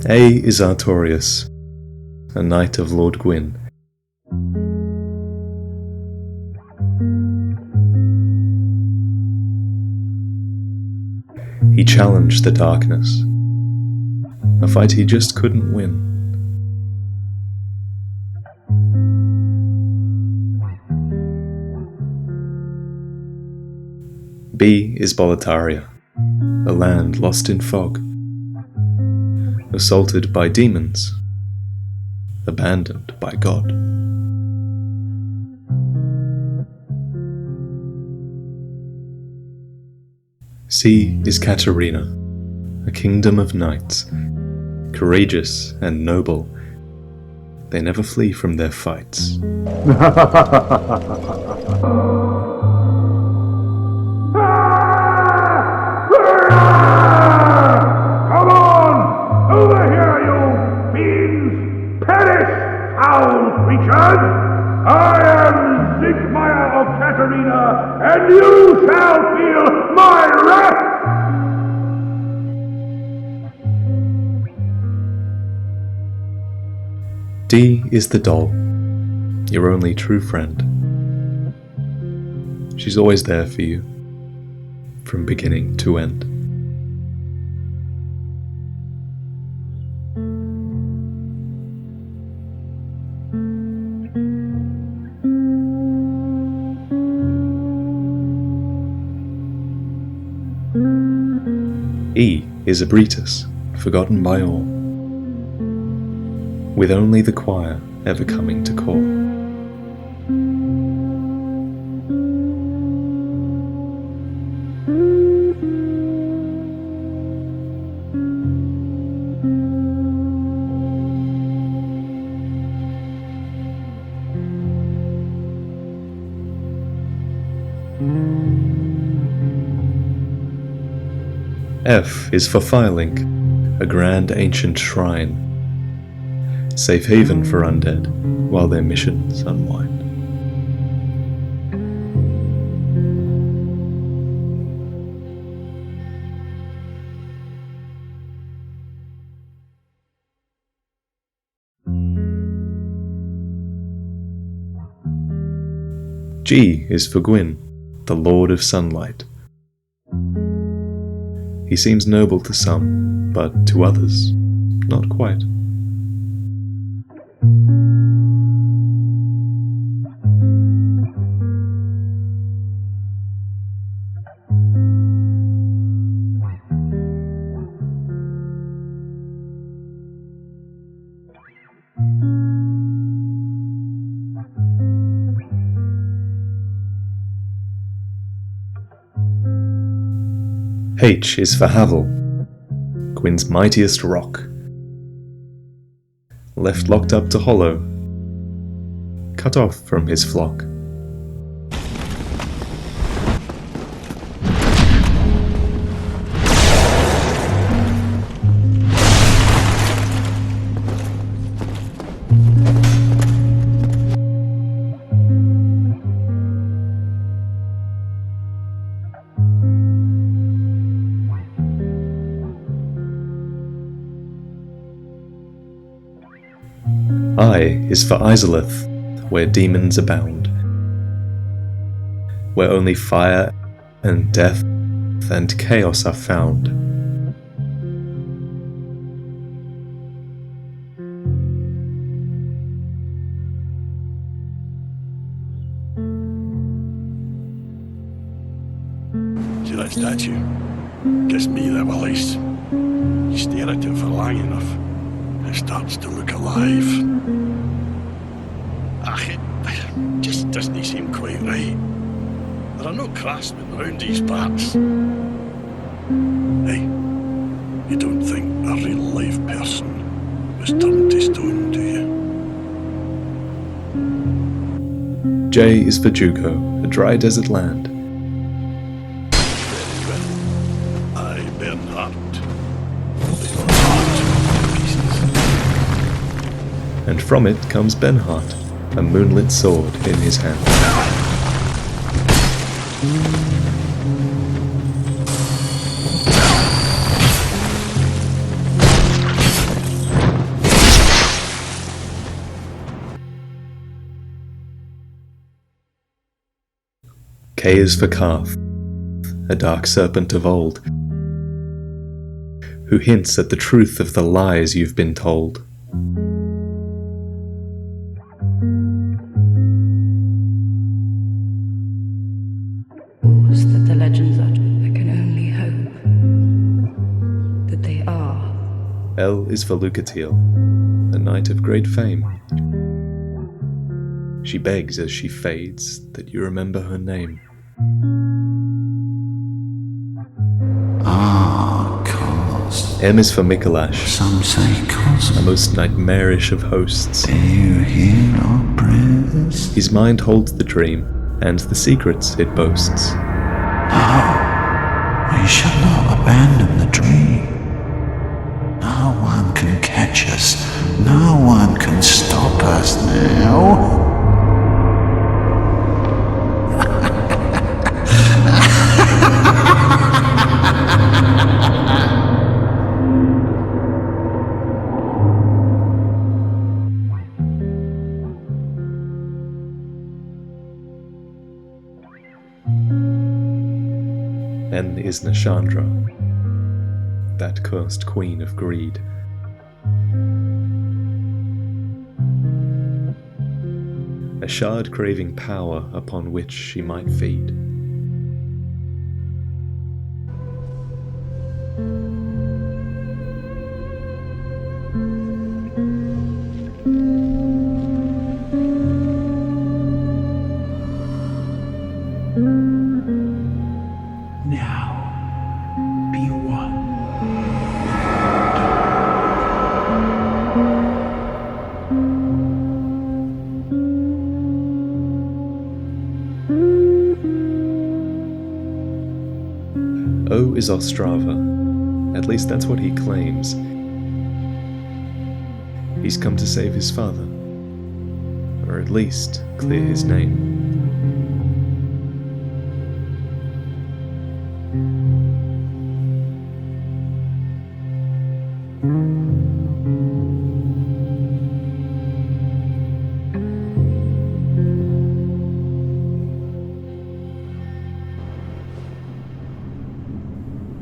A is Artorius, a knight of Lord Gwyn. He challenged the darkness, a fight he just couldn't win. B is Boletaria, a land lost in fog, assaulted by demons, abandoned by God. C is Katarina, a kingdom of knights, courageous and noble. They never flee from their fights. Come on! Over here, you fiends! Perish, foul creatures! I am Siegmeyer of Katarina, and you shall feel my wrath! D is the doll, your only true friend. She's always there for you, from beginning to end. E is Abritus, forgotten by all, with only the choir ever coming to call. F is for Firelink, a grand ancient shrine, safe haven for undead while their missions unwind. G is for Gwyn, the Lord of Sunlight. He seems noble to some, but to others, not quite. H is for Havel, Gwyn's mightiest rock. Left locked up to hollow, cut off from his flock. I is for Izalith, where demons abound, where only fire and death and chaos are found. See that statue? Gives me the willies. You stare at it for long enough, it starts to look alive. It just doesn't seem quite right. There are no craftsmen round these parts. Hey, you don't think a real live person was turned to stone, do you? J is for Juko, a dry desert land. Very well. I Bernhard. And from it comes Benhart, a moonlit sword in his hand. K is for Karth, a dark serpent of old, who hints at the truth of the lies you've been told. That the legends are, I can only hope that they are. L is for Lucatiel, a knight of great fame. She begs as she fades that you remember her name. Cos. M is for Mikolash, Some say Cos. a most nightmarish of hosts. Do you hear our prayers? His mind holds the dream and the secrets it boasts. We shall not abandon the dream. No one can catch us. No one can stop us now. N is Nashandra, that cursed queen of greed. A shard craving power upon which she might feed. Now, be one. O is Ostrava, at least that's what he claims. He's come to save his father, or at least clear his name.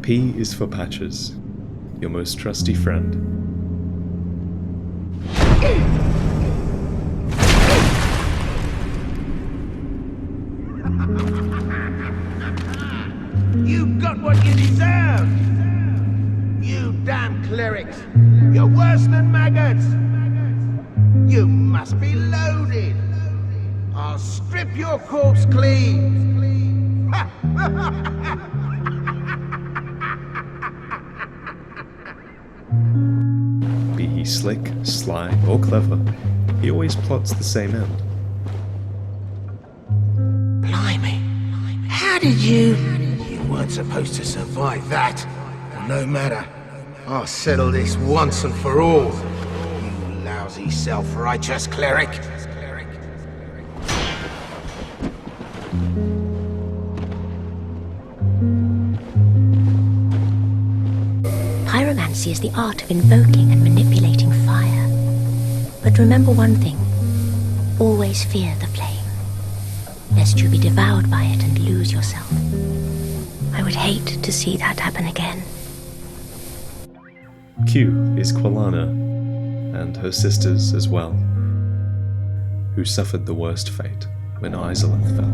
P is for Patches, your most trusty friend. You got what you deserve! You damn clerics! You're worse than maggots! You must be loaded! I'll strip your corpse clean! Be he slick, sly, or clever, he always plots the same end. Blimey! How did you... You weren't supposed to survive that. Well, no matter. I'll settle this once and for all. You lousy self-righteous cleric. Pyromancy is the art of invoking and manipulating fire. But remember one thing. Always fear the flame, lest you be devoured by it and lose yourself. I would hate to see that happen again. Q is Quilana, and her sisters as well, who suffered the worst fate when Izalith fell.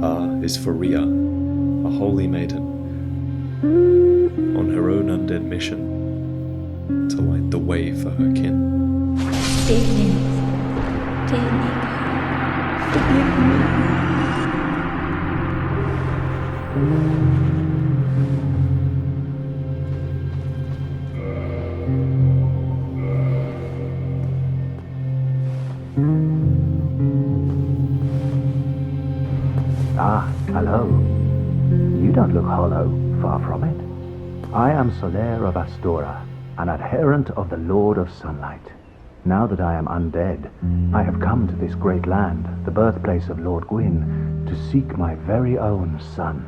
R is for Rhea, a holy maiden, on her own undead mission to light the way for her kin. Dear Lynn, dear Nico, forgive me. You don't look hollow, far from it. I am Soler of Astora, an adherent of the Lord of Sunlight. Now that I am undead, I have come to this great land, the birthplace of Lord Gwyn, to seek my very own son.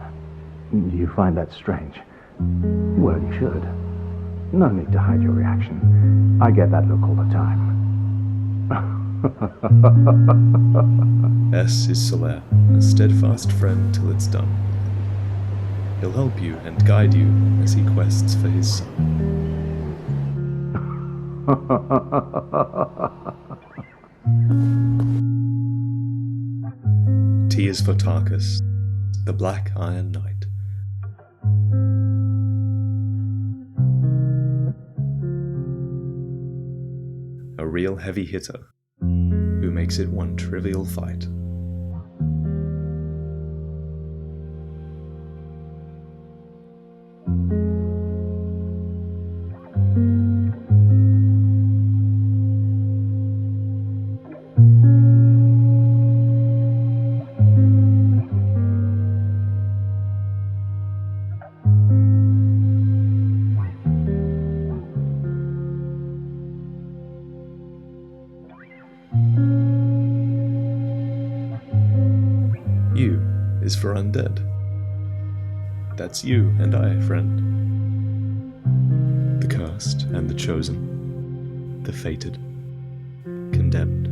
You find that strange? Well, you should. No need to hide your reaction. I get that look all the time. S is Soler, a steadfast friend till it's done. He'll help you and guide you as he quests for his son. T is for Tarkus, the Black Iron Knight. A real heavy hitter who makes it one trivial fight. U is for undead. That's you and I, friend. The cursed and the chosen, the fated, condemned.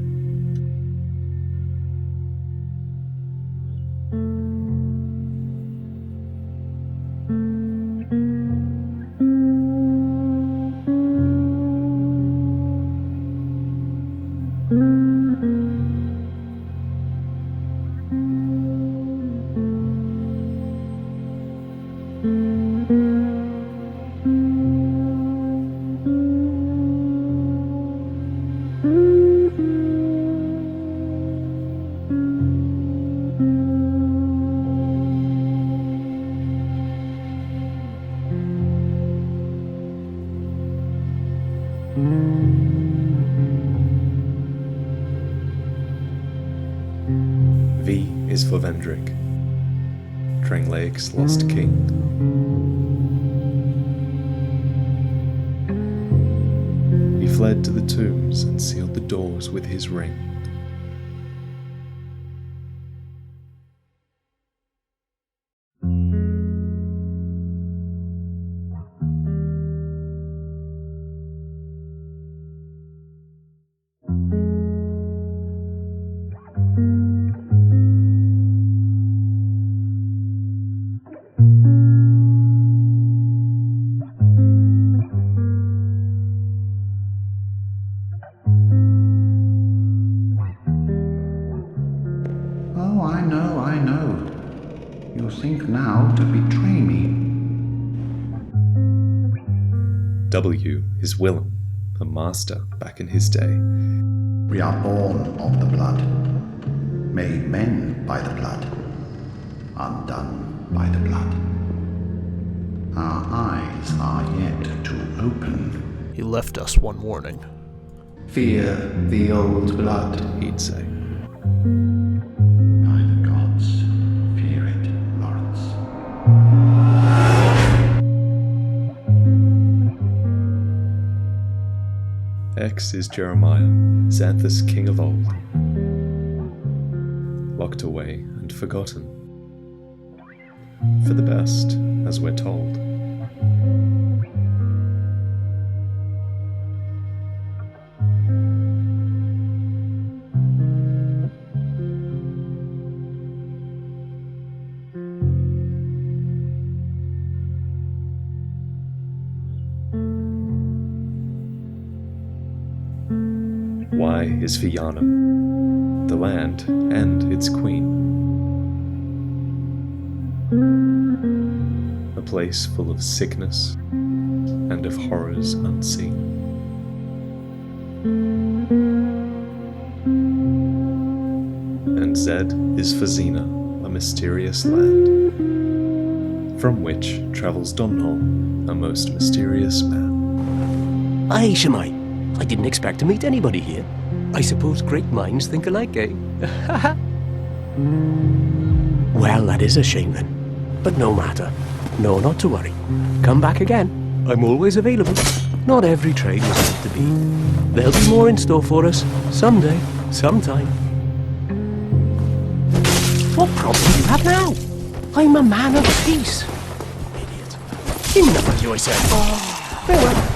V is for Vendrick, Drangleick's lost king. He fled to the tombs and sealed the doors with his ring. Oh, I know. You think now to betray me. W is Willem, a master back in his day. We are born of the blood, made men by the blood, undone by the blood. Our eyes are yet to open. He left us one warning. Fear the old blood. He'd say. By the gods, fear it, Lawrence. X is Jeremiah, Xanthus king of old. Locked away and forgotten. For the best, as we're told. Y is for Yharnam, the land and its queen. A place full of sickness and of horrors unseen. And Z is for Xena, a mysterious land, from which travels Domhnall, a most mysterious man. Aye, Shemai. I didn't expect to meet anybody here. I suppose great minds think alike, eh? Well, that is a shame then. But no matter. No, not to worry. Come back again. I'm always available. Not every trade is meant to be. There'll be more in store for us. Someday. Sometime. What problem do you have now? I'm a man of peace. Idiot. Enough of you, I said. Farewell.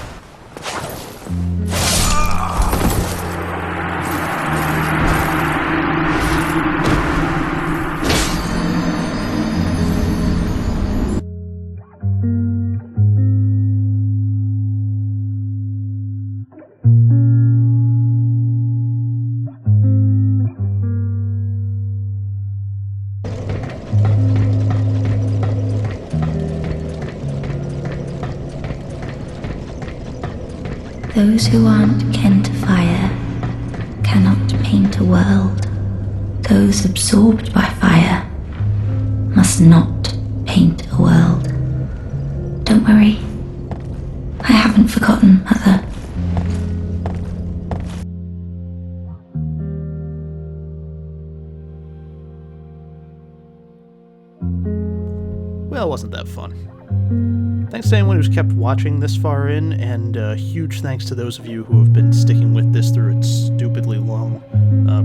Those who aren't kin to fire cannot paint a world. Those absorbed by fire must not paint a world. Don't worry, I haven't forgotten, Mother. Well, wasn't that fun? Thanks to anyone who's kept watching this far in, and huge thanks to those of you who have been sticking with this through its stupidly long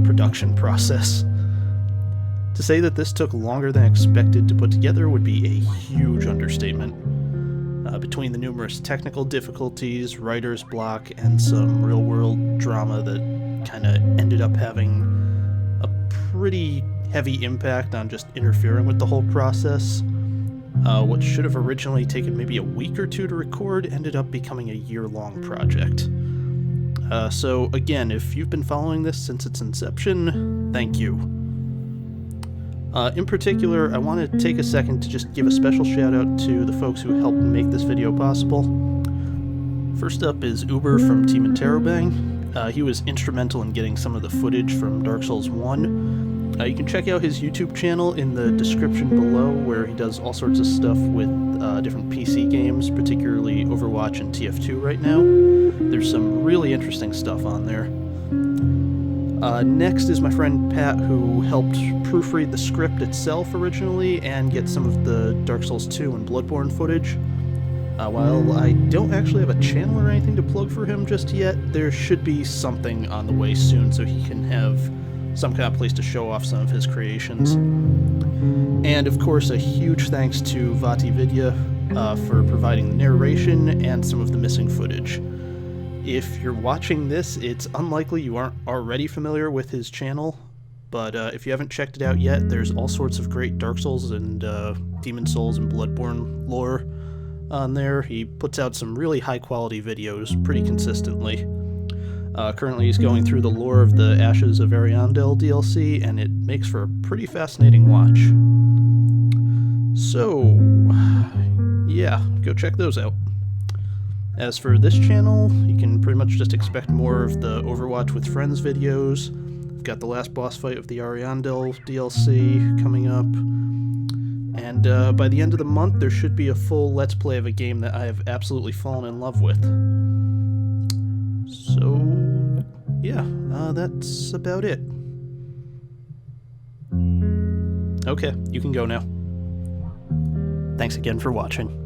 production process. To say that this took longer than expected to put together would be a huge understatement. Between the numerous technical difficulties, writer's block, and some real-world drama that kind of ended up having a pretty heavy impact on just interfering with the whole process, what should have originally taken maybe a week or two to record ended up becoming a year-long project. So again, if you've been following this since its inception, thank you. In particular, I want to take a second to just give a special shout out to the folks who helped make this video possible. First up is Uber from Team Interrobang. He was instrumental in getting some of the footage from Dark Souls 1. You can check out his YouTube channel in the description below, where he does all sorts of stuff with different PC games, particularly Overwatch and TF2 right now. There's some really interesting stuff on there. Next is my friend Pat, who helped proofread the script itself originally and get some of the Dark Souls 2 and Bloodborne footage. While I don't actually have a channel or anything to plug for him just yet, there should be something on the way soon so he can have some kind of place to show off some of his creations. And of course, a huge thanks to Vati Vidya for providing the narration and some of the missing footage. If you're watching this, it's unlikely you aren't already familiar with his channel, but if you haven't checked it out yet, there's all sorts of great Dark Souls and Demon Souls and Bloodborne lore on there. He puts out some really high-quality videos pretty consistently. Currently he's going through the lore of the Ashes of Ariandel DLC, and it makes for a pretty fascinating watch. So, yeah, go check those out. As for this channel, you can pretty much just expect more of the Overwatch with Friends videos. I've got the last boss fight of the Ariandel DLC coming up. And by the end of the month, there should be a full Let's Play of a game that I have absolutely fallen in love with. So, yeah, that's about it. Okay, you can go now. Thanks again for watching.